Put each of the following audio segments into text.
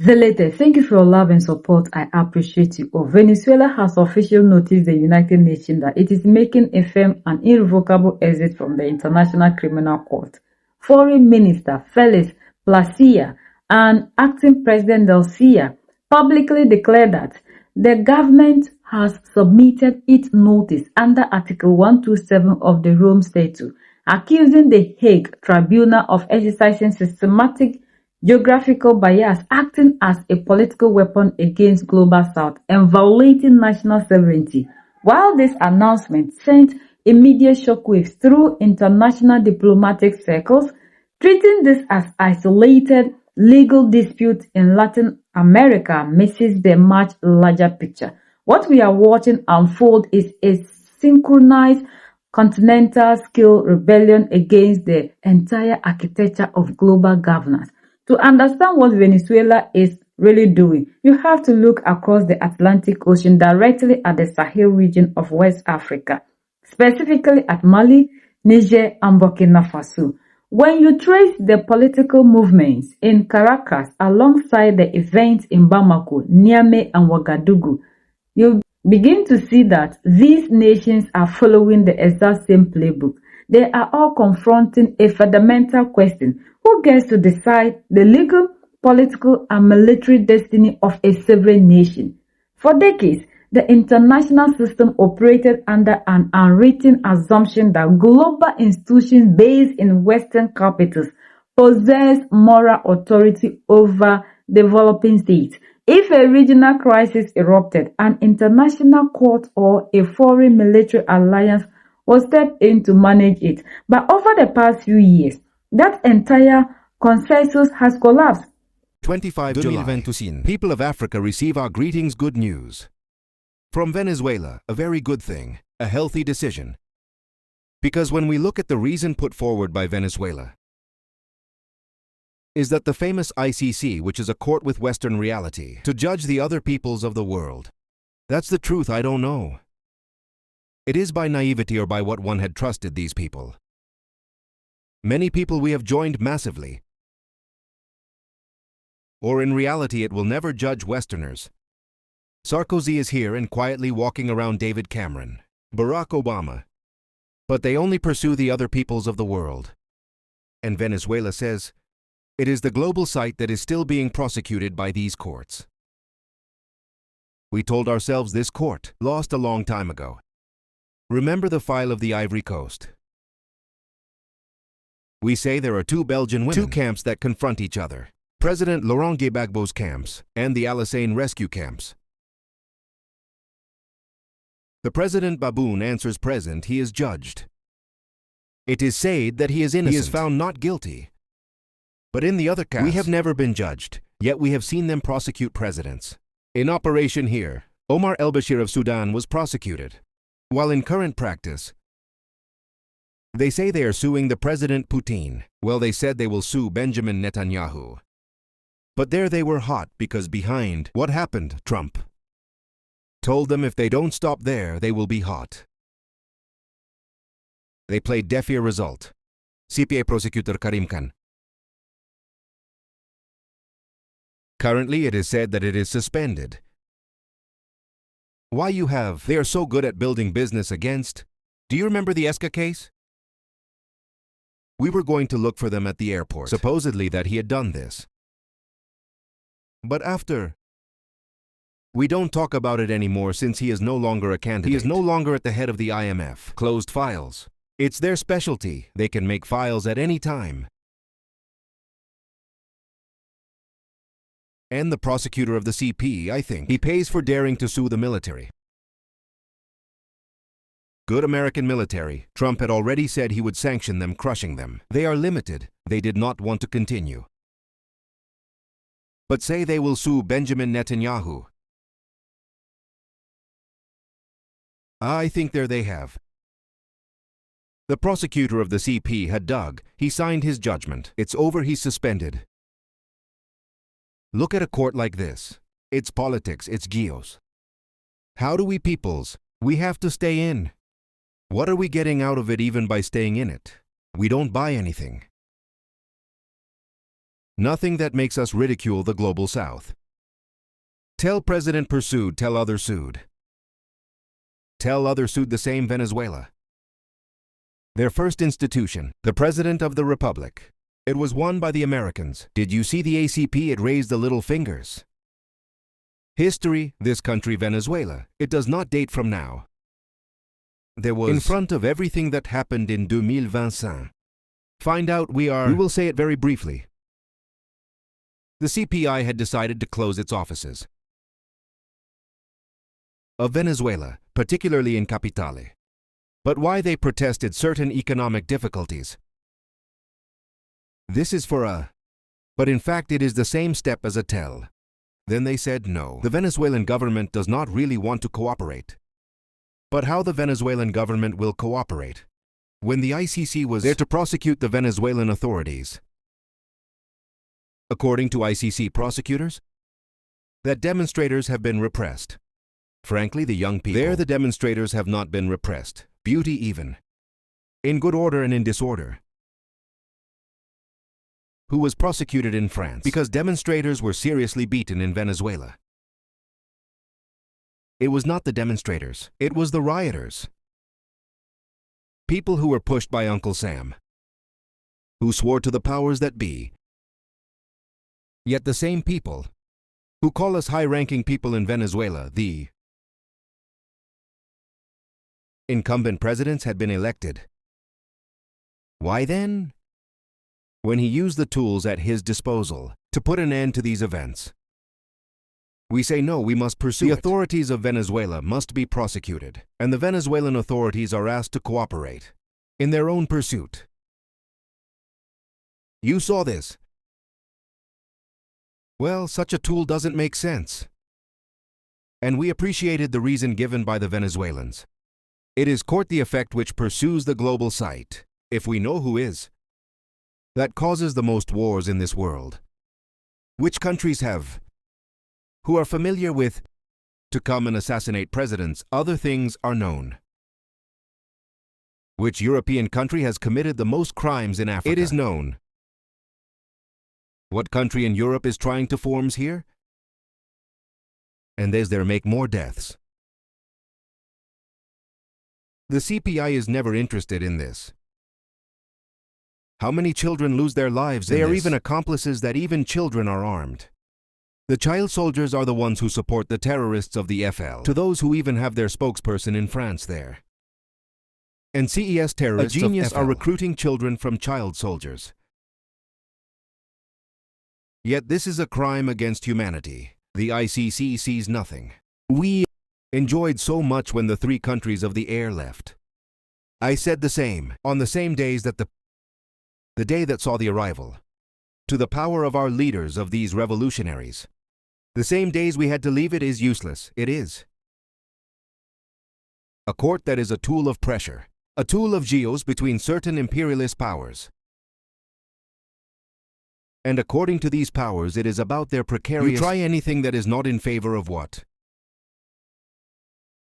Zelete, thank you for your love and support. I appreciate you all. Venezuela has officially noticed the United Nations that it is making a firm and irrevocable exit from the International Criminal Court. Foreign Minister Felix Placia and Acting President Delcia publicly declared that the government has submitted its notice under Article 127 of the Rome Statute, accusing the Hague Tribunal of exercising systematic geographical bias, acting as a political weapon against Global South and violating national sovereignty. While this announcement sent immediate shockwaves through international diplomatic circles, treating this as isolated legal dispute in Latin America misses the much larger picture. What we are watching unfold is a synchronized continental-scale rebellion against the entire architecture of global governance. To understand what Venezuela is really doing, you have to look across the Atlantic Ocean directly at the Sahel region of West Africa, specifically at Mali, Niger, and Burkina Faso. When you trace the political movements in Caracas alongside the events in Bamako, Niamey, and Ouagadougou, you begin to see that these nations are following the exact same playbook. They are all confronting a fundamental question: who gets to decide the legal, political, and military destiny of a sovereign nation? For decades, the international system operated under an unwritten assumption that global institutions based in Western capitals possess moral authority over developing states. If a regional crisis erupted, an international court or a foreign military alliance will step in to manage it. But over the past few years, that entire consensus has collapsed. 25 July. People of Africa receive our greetings. Good news. From Venezuela, a very good thing, a healthy decision. Because when we look at the reason put forward by Venezuela, is that the famous ICC, which is a court with Western reality, to judge the other peoples of the world. That's the truth, I don't know. It is by naivety or by what one had trusted these people. Many people we have joined massively. Or in reality it will never judge Westerners. Sarkozy is here and quietly walking around David Cameron, Barack Obama. But they only pursue the other peoples of the world. And Venezuela says, it is the global site that is still being prosecuted by these courts. We told ourselves this court lost a long time ago. Remember the file of the Ivory Coast. We say there are two Belgian women, two camps that confront each other. President Laurent Gbagbo's camps and the Alassane rescue camps. The President Baboon answers present, he is judged. It is said that he is innocent. He is found not guilty. But in the other case, we have never been judged, yet we have seen them prosecute presidents. In operation here, Omar el-Bashir of Sudan was prosecuted. While in current practice, they say they are suing the President Putin. Well, they said they will sue Benjamin Netanyahu. But there they were hot because behind what happened, Trump told them if they don't stop there, they will be hot. They played deaf ear. Result. CPA prosecutor Karim Khan. Currently, it is said that it is suspended. Why you have? They are so good at building business against. Do you remember the Eska case? We were going to look for them at the airport, supposedly that he had done this. But after, we don't talk about it anymore since he is no longer a candidate. He is no longer at the head of the IMF. Closed files. It's their specialty. They can make files at any time. And the prosecutor of the CP, I think, he pays for daring to sue the military. Good American military. Trump had already said he would sanction them, crushing them. They are limited. They did not want to continue. But say they will sue Benjamin Netanyahu. I think there they have. The prosecutor of the CP had dug. He signed his judgment. It's over, he's suspended. Look at a court like this. It's politics, it's geos. How do we peoples? We have to stay in. What are we getting out of it even by staying in it? We don't buy anything. Nothing that makes us ridicule the global South. Tell President pursued, tell other sued. Tell other sued the same Venezuela. Their first institution, the President of the Republic. It was won by the Americans. Did you see the ACP? It raised the little fingers. History, this country Venezuela, it does not date from now. There was, in front of everything that happened in 2025. Find out we will say it very briefly. The CPI had decided to close its offices of Venezuela, particularly in Capitale. But why they protested certain economic difficulties. This is but in fact it is the same step as a tell. Then they said no. The Venezuelan government does not really want to cooperate. But how the Venezuelan government will cooperate? When the ICC was there to prosecute the Venezuelan authorities. According to ICC prosecutors, that demonstrators have been repressed. Frankly, the young people there, the demonstrators have not been repressed. Beauty even. In good order and in disorder. Who was prosecuted in France because demonstrators were seriously beaten in Venezuela. It was not the demonstrators, it was the rioters. People who were pushed by Uncle Sam, who swore to the powers that be. Yet the same people who call us high-ranking people in Venezuela, the incumbent presidents had been elected. Why then? When he used the tools at his disposal to put an end to these events. We say no, we must pursue the authorities of Venezuela must be prosecuted, and the Venezuelan authorities are asked to cooperate in their own pursuit. You saw this. Well, such a tool doesn't make sense. And we appreciated the reason given by the Venezuelans. It is court the effect which pursues the global site, if we know who is, that causes the most wars in this world. Which countries have, who are familiar with, to come and assassinate presidents, other things are known. Which European country has committed the most crimes in Africa? It is known. What country in Europe is trying to forms here? And there make more deaths. The CPI is never interested in this. How many children lose their lives in this? They are even accomplices that even children are armed. The child soldiers are the ones who support the terrorists of the FL, to those who even have their spokesperson in France there. And CES terrorists of FL are recruiting children from child soldiers. Yet this is a crime against humanity. The ICC sees nothing. We enjoyed so much when the three countries of the air left. I said the same, on the same days that the day that saw the arrival, to the power of our leaders of these revolutionaries. The same days we had to leave it is useless, it is. A court that is a tool of pressure, a tool of geos between certain imperialist powers. And according to these powers, it is about their precarious... You try anything that is not in favor of what?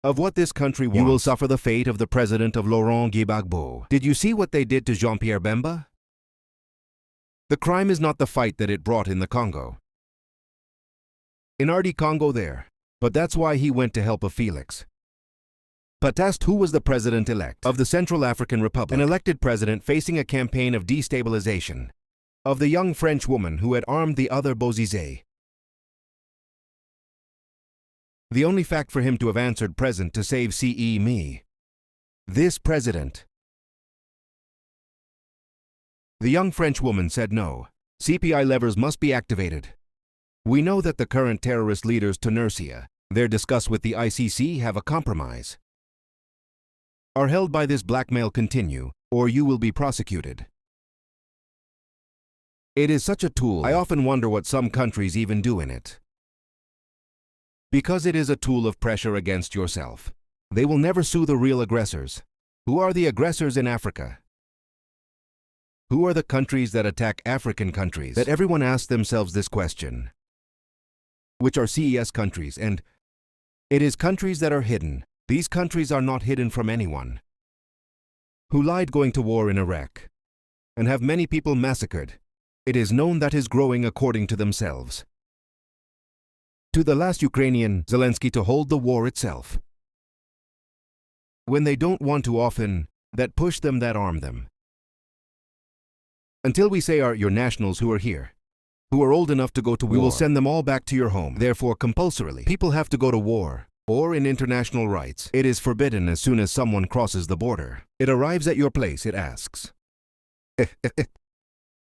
Of what this country wants. You will suffer the fate of the president of Laurent Gbagbo. Did you see what they did to Jean-Pierre Bemba? The crime is not the fight that it brought in the Congo. In RD Congo there. But that's why he went to help of Felix. Patast, who was the president-elect of the Central African Republic, an elected president facing a campaign of destabilization of the young French woman who had armed the other Bozizé. The only fact for him to have answered present to save me. This president. The young French woman said no. CPI levers must be activated. We know that the current terrorist leaders Tunisia, their discuss with the ICC have a compromise. Are held by this blackmail continue, or you will be prosecuted. It is such a tool. I often wonder what some countries even do in it. Because it is a tool of pressure against yourself. They will never sue the real aggressors. Who are the aggressors in Africa? Who are the countries that attack African countries? That everyone asks themselves this question. Which are CES countries, and it is countries that are hidden. These countries are not hidden from anyone. Who lied going to war in Iraq, and have many people massacred. It is known that is growing according to themselves. To the last Ukrainian, Zelensky to hold the war itself. When they don't want to often, that push them, that arm them. Until we say your nationals who are here, who are old enough to go to war, we will send them all back to your home. Therefore, compulsorily, people have to go to war. Or in international rights, it is forbidden as soon as someone crosses the border. It arrives at your place, it asks.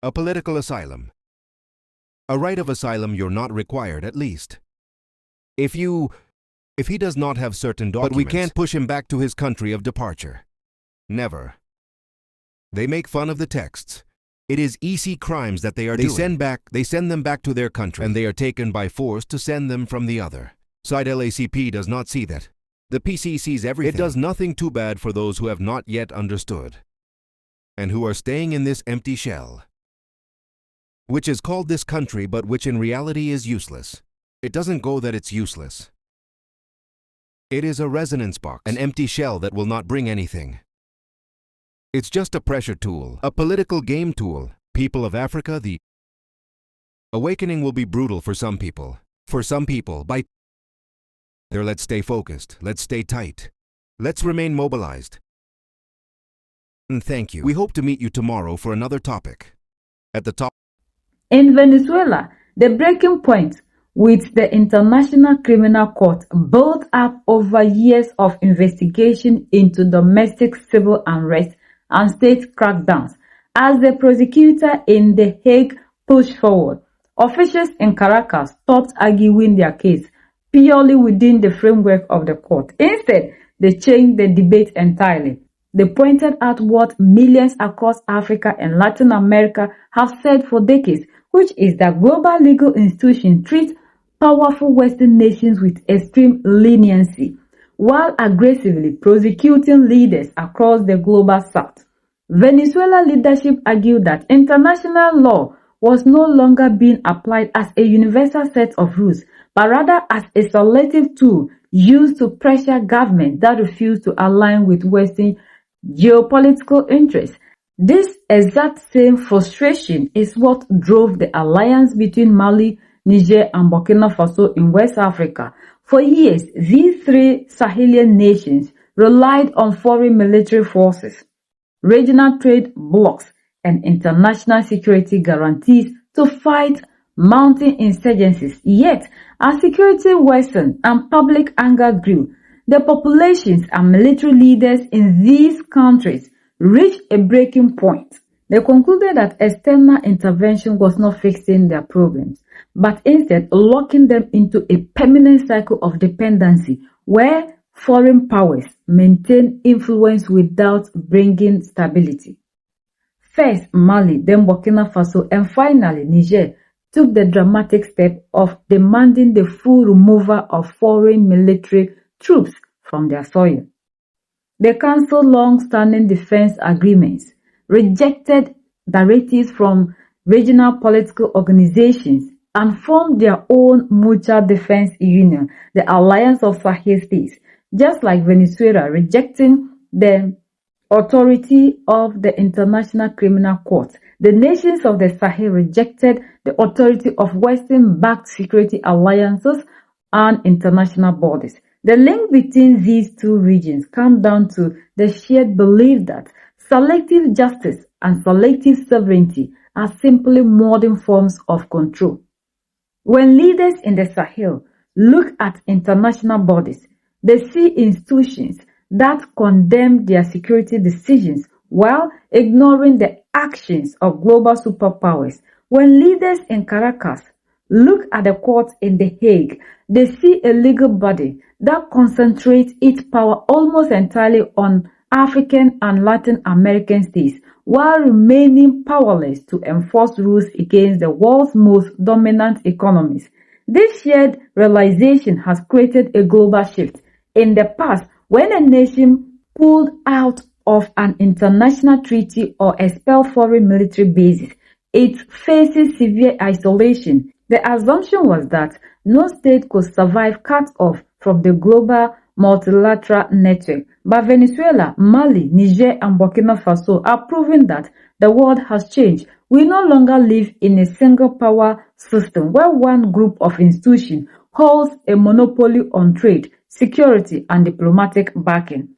A political asylum. A right of asylum you're not required, at least. If he does not have certain documents, but we can't push him back to his country of departure. Never. They make fun of the texts. It is EC crimes that they are doing. They send them back to their country, and they are taken by force to send them from the other. Side LACP does not see that. The PC sees everything. It does nothing too bad for those who have not yet understood, and who are staying in this empty shell, which is called this country, but which in reality is useless. It doesn't go that it's useless. It is a resonance box, an empty shell that will not bring anything. It's just a pressure tool, a political game tool. People of Africa, the awakening will be brutal for some people. For some people, let's stay focused, let's stay tight, let's remain mobilized. And thank you. We hope to meet you tomorrow for another topic. At the top. In Venezuela, the breaking point with the International Criminal Court built up over years of investigation into domestic civil unrest and state crackdowns. As the prosecutor in The Hague pushed forward, officials in Caracas stopped arguing their case purely within the framework of the court. Instead, they changed the debate entirely. They pointed out what millions across Africa and Latin America have said for decades, which is that global legal institutions treat powerful Western nations with extreme leniency, while aggressively prosecuting leaders across the global south. Venezuela leadership argued that international law was no longer being applied as a universal set of rules, but rather as a selective tool used to pressure governments that refused to align with Western geopolitical interests. This exact same frustration is what drove the alliance between Mali, Niger, and Burkina Faso in West Africa. For years, these three Sahelian nations relied on foreign military forces, regional trade blocs, and international security guarantees to fight mounting insurgencies. Yet, as security worsened and public anger grew, the populations and military leaders in these countries reached a breaking point. They concluded that external intervention was not fixing their problems, but instead locking them into a permanent cycle of dependency where foreign powers maintain influence without bringing stability. First Mali, then Burkina Faso, and finally Niger took the dramatic step of demanding the full removal of foreign military troops from their soil. They cancelled long-standing defense agreements, rejected directives from regional political organizations, and formed their own mutual defense union, the Alliance of Sahel States, just like Venezuela rejecting the authority of the International Criminal Court. The nations of the Sahel rejected the authority of Western-backed security alliances and international bodies. The link between these two regions comes down to the shared belief that selective justice and selective sovereignty are simply modern forms of control. When leaders in the Sahel look at international bodies, they see institutions that condemn their security decisions while ignoring the actions of global superpowers. When leaders in Caracas look at the court in The Hague, they see a legal body that concentrates its power almost entirely on African and Latin American states, while remaining powerless to enforce rules against the world's most dominant economies. This shared realization has created a global shift. In the past, when a nation pulled out of an international treaty or expelled foreign military bases, it faces severe isolation. The assumption was that no state could survive cut off from the global multilateral network. But Venezuela, Mali, Niger, and Burkina Faso are proving that The world has changed. We no longer live in a single power system where one group of institutions holds a monopoly on trade, security, and diplomatic backing.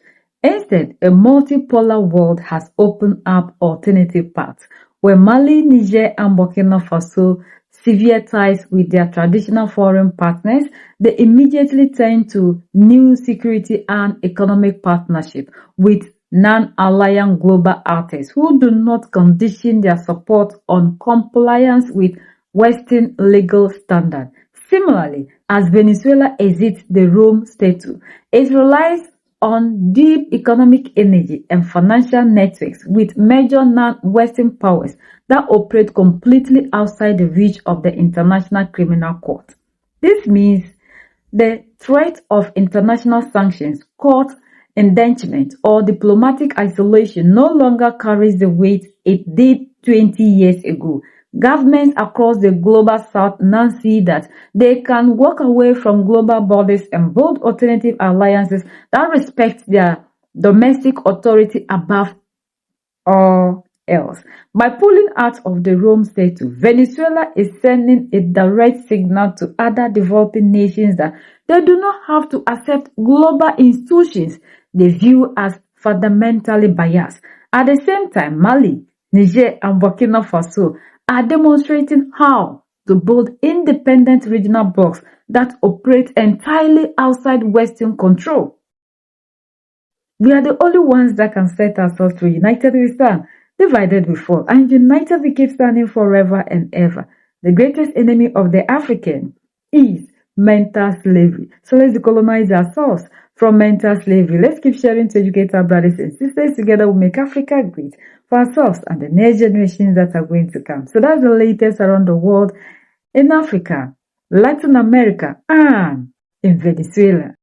Instead, a multipolar world has opened up alternative paths where Mali, Niger, and Burkina Faso sever ties with their traditional foreign partners. They immediately turn to new security and economic partnership with non-aligned global actors who do not condition their support on compliance with Western legal standards. Similarly, as Venezuela exits the Rome Statute, it relies on deep economic energy and financial networks with major non-Western powers that operate completely outside the reach of the International Criminal Court. This means the threat of international sanctions, court indictment, or diplomatic isolation no longer carries the weight it did 20 years ago. Governments across the global south now see that they can walk away from global borders and build alternative alliances that respect their domestic authority above all else. By pulling out of the Rome Statute, Venezuela is sending a direct signal to other developing nations that they do not have to accept global institutions they view as fundamentally biased. At the same time, Mali, Niger, and Burkina Faso are demonstrating how to build independent regional blocs that operate entirely outside Western control. We are the only ones that can set ourselves free. United we stand, divided we fall, and united we keep standing forever and ever. The greatest enemy of the African is mental slavery. So let's decolonize ourselves from mental slavery. Let's keep sharing to educate our brothers and sisters. Together we'll make Africa great for ourselves and the next generations that are going to come. So that's the latest around the world in Africa, Latin America, and in Venezuela.